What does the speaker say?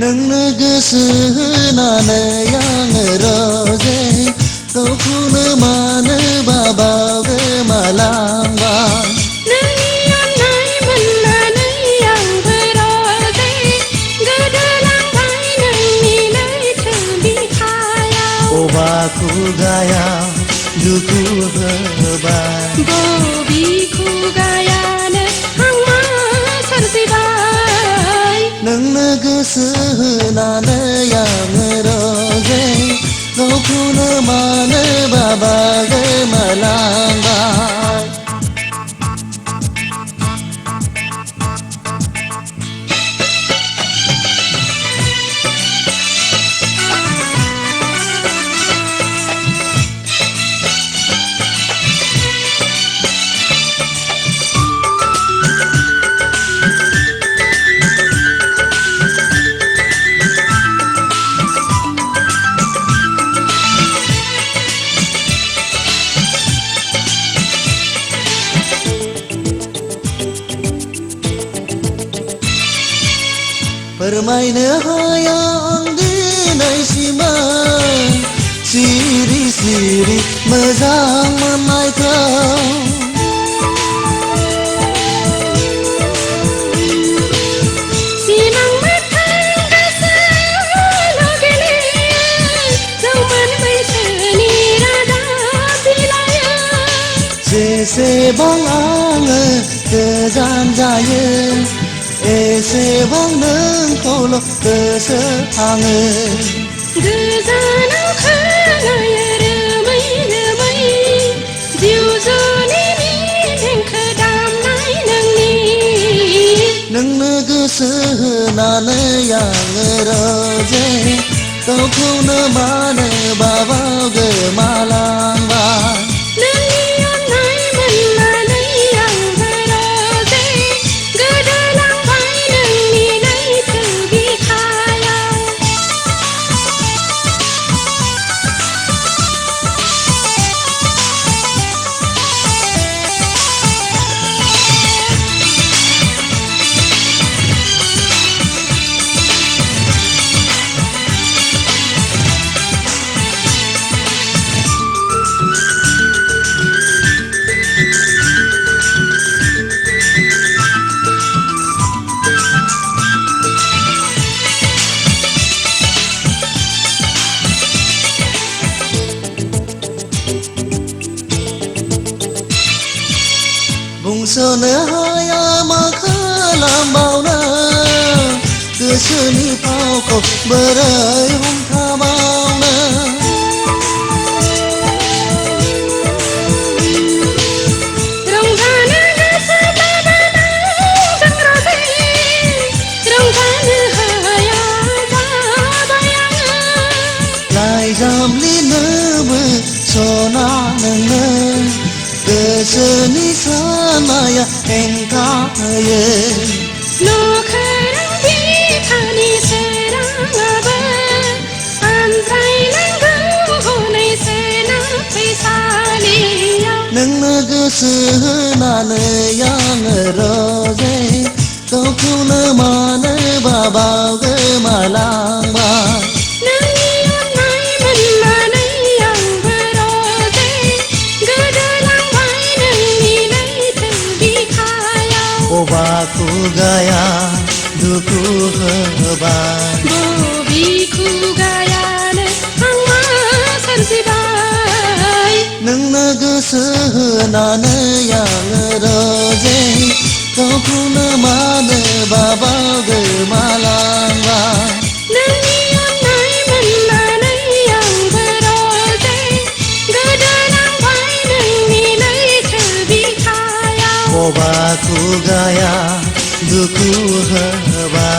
नोंनो गोसो होनानै आङो रोजे गावखौनो मानो बाबाव गोमालांबाय नोंनि अननाय मोननानै आंबो रोजे गोदोलांबाय नोंनि लैथो बिखायाव बबा खुगायाव दुखु होबाय बबे खुगायानो आंमा सोरजिबाय नोंनो गोसो होनानै आङो रोजे गावखौनो मानो बाबा गोमालांबाय फोरमायनो हाया आं दिनैसिमबो सिरि सिरि मोजां मोननायखौ सिमां मोथां गोसोल' गेलेयो जौमोन बैसोनि रादाब बिलायो जेसेबां आङो गोजान जायो एसेबां नोंखौल' गोसोखाङो गोजानाव खोनायो रोमै रोमै जिउ जुलिनि देंखो दामनाय नोंनो गोसो होनानै आङो रोजे गावखौनो मानो बाबाव गोमालांबाय नोंनि अननाय मोननानै आंबो रोजे गोदोलांबाय नोंनि लैथो बिखायाव बुंस'नो हाया मा खालामबावनो गोसोनि फावखौ बोरै हमथाबावनो रंजानो गोसोब्लाबो नोंजों रोजे रंजानो हाया जाबाय आङो लाइजाम लिरनोबो सना नोंनो गोसोनि सानाया हेंथा होयो नखराव बिखानि सोराङाबो आनज्रायनांगौ हनैसो ना फैसालियाव नोंनो गोसो होनानै आङो रोजे गावखौनो मानो बाबाव गोमालांबाय नोंनि अननाय मोननानै आंबो रोजे गोदोलांबाय नोंनि लैथो बिखायाव बबा खुगाया दुखु होबाय बबे खुगायानो आंमा सोरजिबाय नोंनो गोसो होनानै आङो रोजे गावखौनो मानो बाबाव गोमालांबाय नोंनि अननाय मोननानै आंबो रोजे गोदोलांबाय अबा खुगाया दुखु होबा